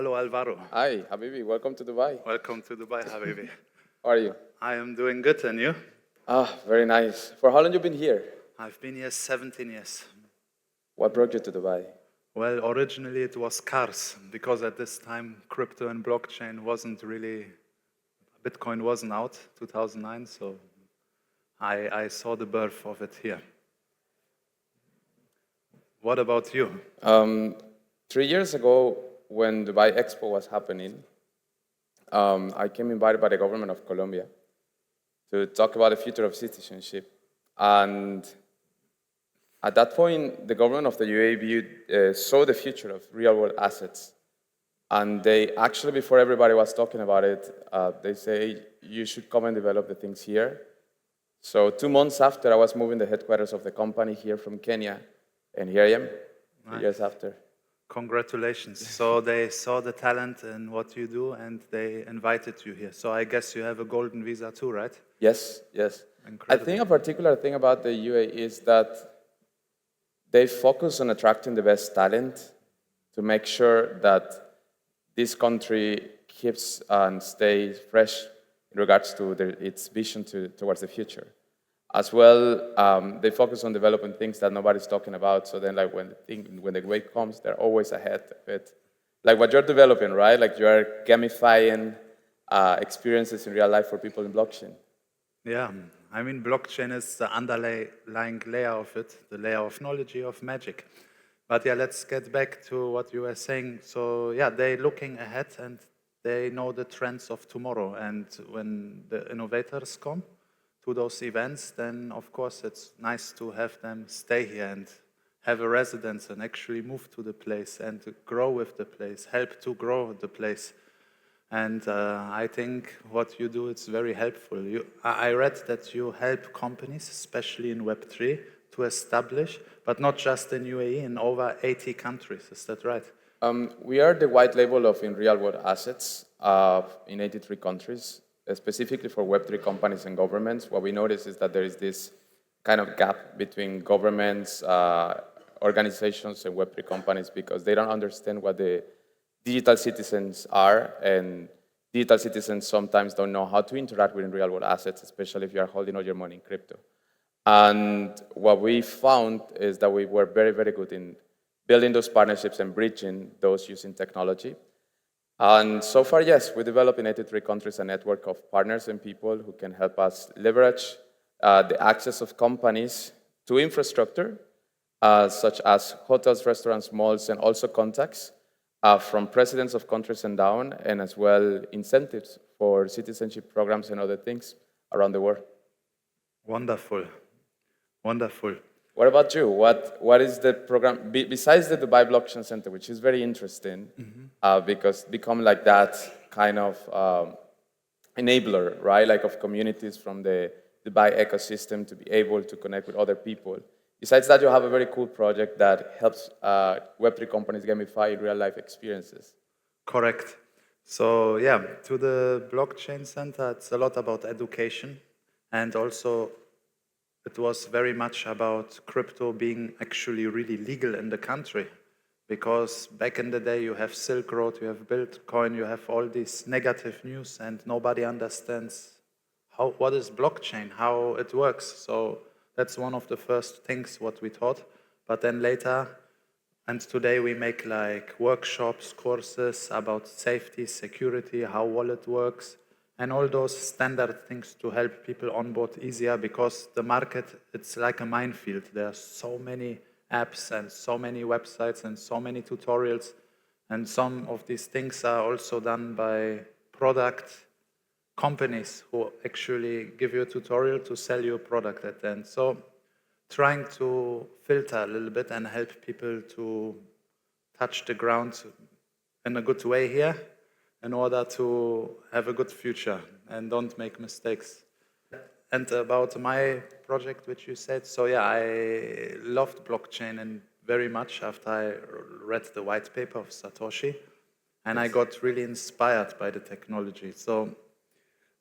Hello, Alvaro. Hi, Habibi. Welcome to Dubai. Welcome to Dubai, Habibi. How are you? I am doing good, and you? Very nice. For how long you been here? I've been here 17 years. What brought you to Dubai? Well, originally it was cars, because at this time crypto and blockchain wasn't really, Bitcoin wasn't out, 2009, so I saw the birth of it here. What about you? 3 years ago, when Dubai Expo was happening, I came invited by the government of Colombia to talk about the future of citizenship. And at that point, the government of the UAE saw the future of real-world assets. And they actually, before everybody was talking about it, they say, you should come and develop the things here. So 2 months after, I was moving the headquarters of the company here from Kenya, and here I am, 3 years after. Congratulations. So they saw the talent in what you do, and they invited you here. So I guess you have a golden visa too, right? Yes, yes. Incredible. I think a particular thing about the UAE is that they focus on attracting the best talent to make sure that this country keeps and stays fresh in regards to its vision towards the future. As well, they focus on developing things that nobody's talking about. So then, like when the wave comes, they're always ahead of it. Like what you're developing, right? Like you are gamifying experiences in real life for people in blockchain. Yeah, I mean, blockchain is the underlying layer of it, the layer of technology, of magic. But yeah, let's get back to what you were saying. So yeah, they're looking ahead and they know the trends of tomorrow. And when the innovators come to those events, then of course it's nice to have them stay here and have a residence and actually move to the place and to grow with the place, help to grow the place. And I think what you do is very helpful. I read that you help companies, especially in Web3, to establish, but not just in UAE, in over 80 countries. Is that right? We are the white label of in real-world assets in 83 countries, specifically for Web3 companies and governments. What we notice is that there is this kind of gap between governments, organizations, and Web3 companies because they don't understand what the digital citizens are, and digital citizens sometimes don't know how to interact with real-world assets, especially if you are holding all your money in crypto. And what we found is that we were very, very good in building those partnerships and bridging those using technology. And so far, yes, we developed in 83 countries a network of partners and people who can help us leverage the access of companies to infrastructure, such as hotels, restaurants, malls, and also contacts from presidents of countries and down, and as well incentives for citizenship programs and other things around the world. Wonderful. Wonderful. What about you? What is the program, besides the Dubai Blockchain Center, which is very interesting, because become like that kind of enabler, right? Like of communities from the Dubai ecosystem to be able to connect with other people. Besides that, you have a very cool project that helps Web3 companies gamify real-life experiences. Correct. So yeah, to the Blockchain Center, it's a lot about education, and also it was very much about crypto being actually really legal in the country. Because back in the day, you have Silk Road, you have Bitcoin, you have all these negative news, and nobody understands what is blockchain, how it works. So that's one of the first things what we taught. But then later, and today we make like workshops, courses about safety, security, how wallet works, and all those standard things to help people onboard easier, because the market, it's like a minefield. There are so many apps and so many websites and so many tutorials, and some of these things are also done by product companies who actually give you a tutorial to sell you a product at the end. So trying to filter a little bit and help people to touch the ground in a good way here in order to have a good future and don't make mistakes. And about my project, which you said, so yeah, I loved blockchain and very much after I read the white paper of Satoshi, and I got really inspired by the technology.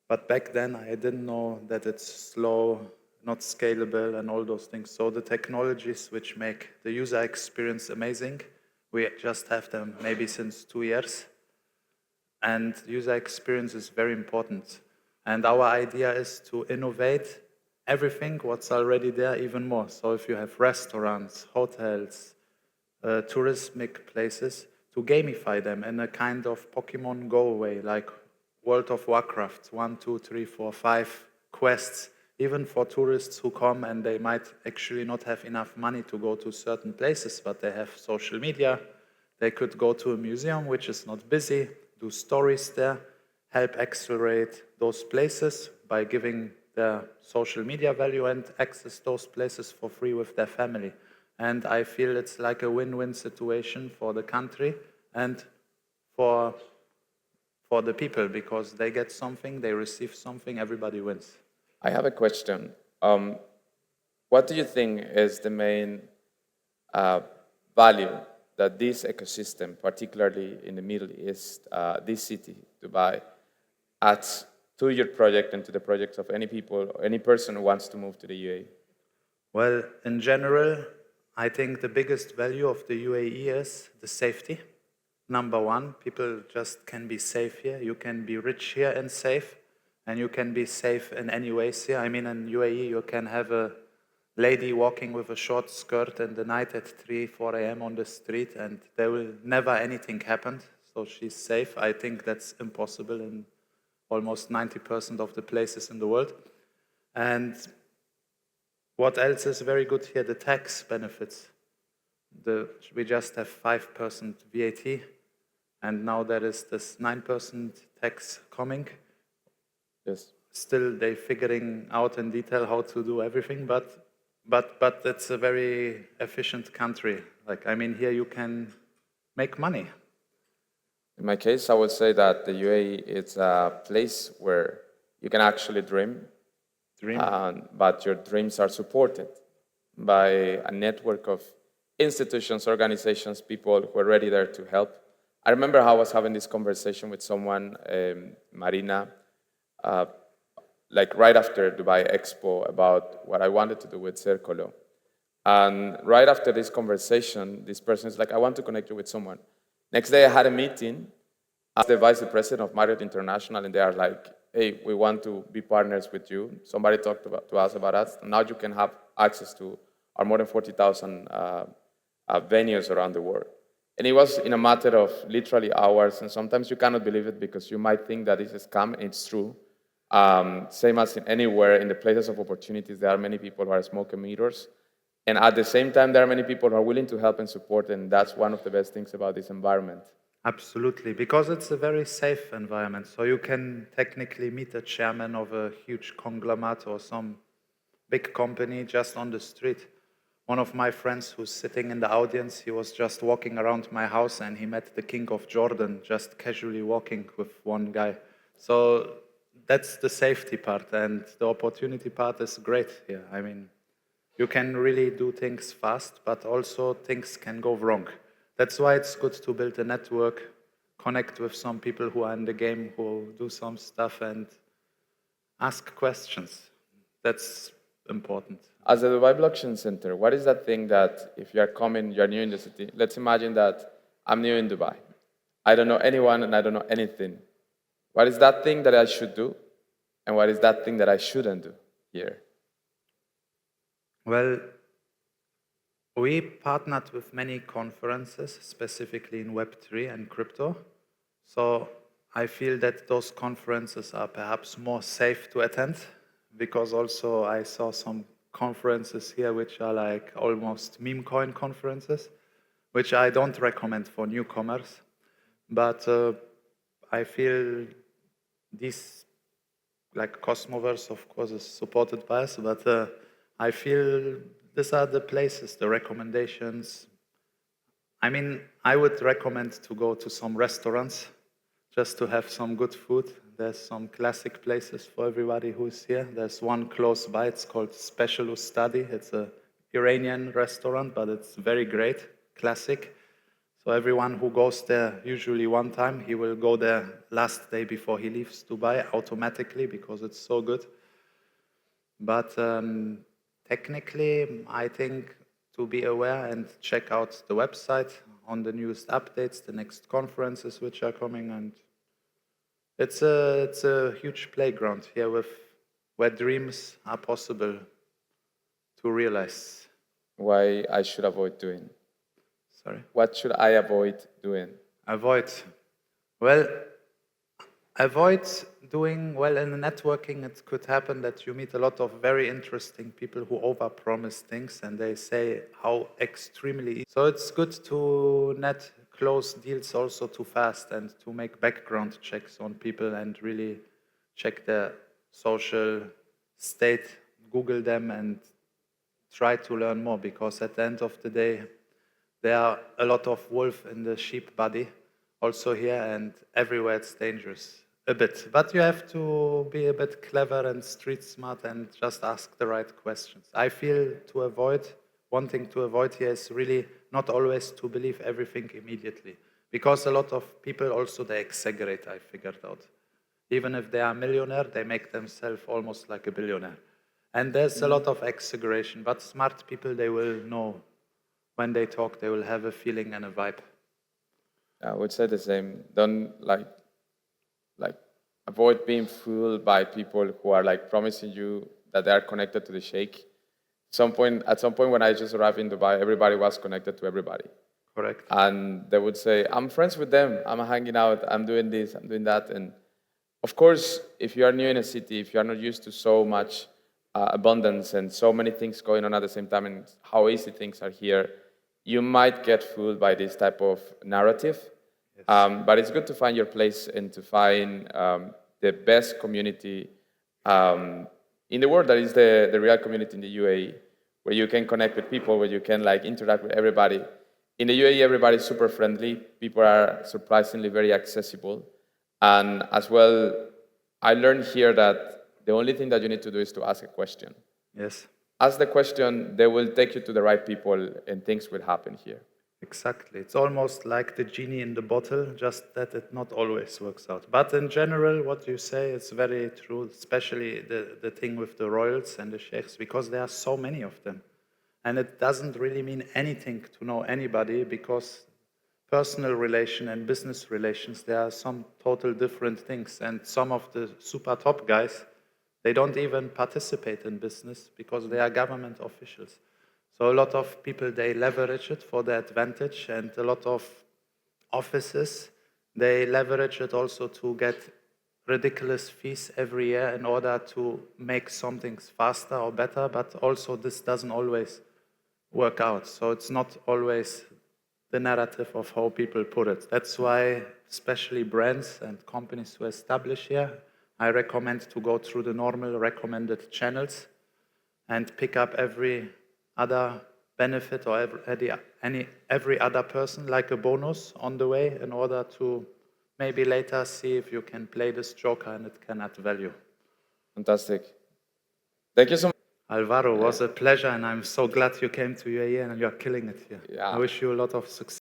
But back then I didn't know that it's slow, not scalable, and all those things. So the technologies which make the user experience amazing, we just have them maybe since 2 years. and user experience is very important. And our idea is to innovate everything what's already there even more. So if you have restaurants, hotels, tourismic places, to gamify them in a kind of Pokemon Go way, like World of Warcraft, 1, 2, 3, 4, 5 quests, even for tourists who come and they might actually not have enough money to go to certain places, but they have social media. They could go to a museum which is not busy, do stories there, help accelerate those places by giving their social media value and access those places for free with their family. And I feel it's like a win-win situation for the country and for the people, because they get something, they receive something, everybody wins. I have a question. What do you think is the main value that this ecosystem, particularly in the Middle East, this city, Dubai, adds to your project and to the projects of any people or any person who wants to move to the UAE? Well, in general, I think the biggest value of the UAE is the safety. Number one, people just can be safe here. You can be rich here and safe, and you can be safe in any ways here. I mean, in UAE, you can have a lady walking with a short skirt in the night at 3, 4 a.m. on the street, and there will never anything happen, so she's safe. I think that's impossible in almost 90% of the places in the world. And what else is very good here? The tax benefits. We just have 5% VAT, and now there is this 9% tax coming. Yes. Still, they're figuring out in detail how to do everything, but it's a very efficient country. Like, I mean, here you can make money. In my case, I would say that the UAE is a place where you can actually dream, but your dreams are supported by a network of institutions, organizations, people who are ready there to help. I remember how I was having this conversation with someone, Marina, like right after Dubai Expo, about what I wanted to do with Circolo. And right after this conversation, this person is like, I want to connect you with someone. Next day I had a meeting as the vice president of Marriott International, and they are like, hey, we want to be partners with you. Somebody talked to us about us. Now you can have access to our more than 40,000 venues around the world. And it was in a matter of literally hours, and sometimes you cannot believe it because you might think that it's a scam, and it's true. Same as in anywhere, in the places of opportunities, there are many people who are smoke emitters. And at the same time, there are many people who are willing to help and support, and that's one of the best things about this environment. Absolutely, because it's a very safe environment. So you can technically meet a chairman of a huge conglomerate or some big company just on the street. One of my friends who's sitting in the audience, he was just walking around my house and he met the king of Jordan, just casually walking with one guy. So that's the safety part, and the opportunity part is great here. I mean, you can really do things fast, but also things can go wrong. That's why it's good to build a network, connect with some people who are in the game, who do some stuff, and ask questions. That's important. As a Dubai Blockchain Center, what is that thing that if you are coming, you are new in the city, let's imagine that I'm new in Dubai. I don't know anyone and I don't know anything. What is that thing that I should do? And what is that thing that I shouldn't do here? Well, we partnered with many conferences, specifically in Web3 and crypto. So I feel that those conferences are perhaps more safe to attend, because also I saw some conferences here which are like almost meme coin conferences, which I don't recommend for newcomers. But I feel these, like Cosmoverse, of course, is supported by us, but I feel these are the places, the recommendations. I mean, I would recommend to go to some restaurants just to have some good food. There's some classic places for everybody who's here. There's one close by, it's called Special Study. It's an Iranian restaurant, but it's very great, classic. So everyone who goes there usually one time, he will go there last day before he leaves Dubai automatically because it's so good. But technically, I think to be aware and check out the website on the newest updates, the next conferences which are coming, and It's a huge playground here where dreams are possible to realize. Why I should avoid doing? Sorry. What should I avoid doing? Avoid. Well, avoid doing well in networking. It could happen that you meet a lot of very interesting people who overpromise things and they say how extremely easy. So it's good to not close deals also too fast and to make background checks on people and really check their social state, Google them and try to learn more, because at the end of the day, there are a lot of wolf in the sheep body also here, and everywhere it's dangerous a bit. But you have to be a bit clever and street smart and just ask the right questions. I feel one thing to avoid here is really not always to believe everything immediately, because a lot of people also, they exaggerate, I figured out. Even if they are a millionaire, they make themselves almost like a billionaire. And there's a lot of exaggeration, but smart people, they will know when they talk, they will have a feeling and a vibe. I would say the same. Don't like avoid being fooled by people who are like promising you that they are connected to the sheikh. At some point when I just arrived in Dubai, everybody was connected to everybody. Correct. And they would say, I'm friends with them, I'm hanging out, I'm doing this, I'm doing that. And of course, if you are new in a city, if you are not used to so much abundance and so many things going on at the same time and how easy things are here, you might get fooled by this type of narrative. Yes. But it's good to find your place and to find the best community in the world that is the real community in the UAE, where you can connect with people, where you can like interact with everybody. In the UAE, everybody is super friendly. People are surprisingly very accessible. And as well, I learned here that the only thing that you need to do is to ask a question. Yes. Ask the question, they will take you to the right people and things will happen here. Exactly. It's almost like the genie in the bottle, just that it not always works out. But in general, what you say is very true, especially the thing with the royals and the sheikhs, because there are so many of them. And it doesn't really mean anything to know anybody, because personal relation and business relations, there are some total different things. And some of the super top guys, they don't even participate in business because they are government officials. So a lot of people, they leverage it for their advantage, and a lot of offices, they leverage it also to get ridiculous fees every year in order to make some things faster or better, but also this doesn't always work out. So it's not always the narrative of how people put it. That's why especially brands and companies who establish here, I recommend to go through the normal recommended channels and pick up every other benefit or every other person like a bonus on the way, in order to maybe later see if you can play this joker and it can add value. Fantastic. Thank you so much. Alvaro, it was a pleasure, and I'm so glad you came to UAE and you're killing it here. Yeah. I wish you a lot of success.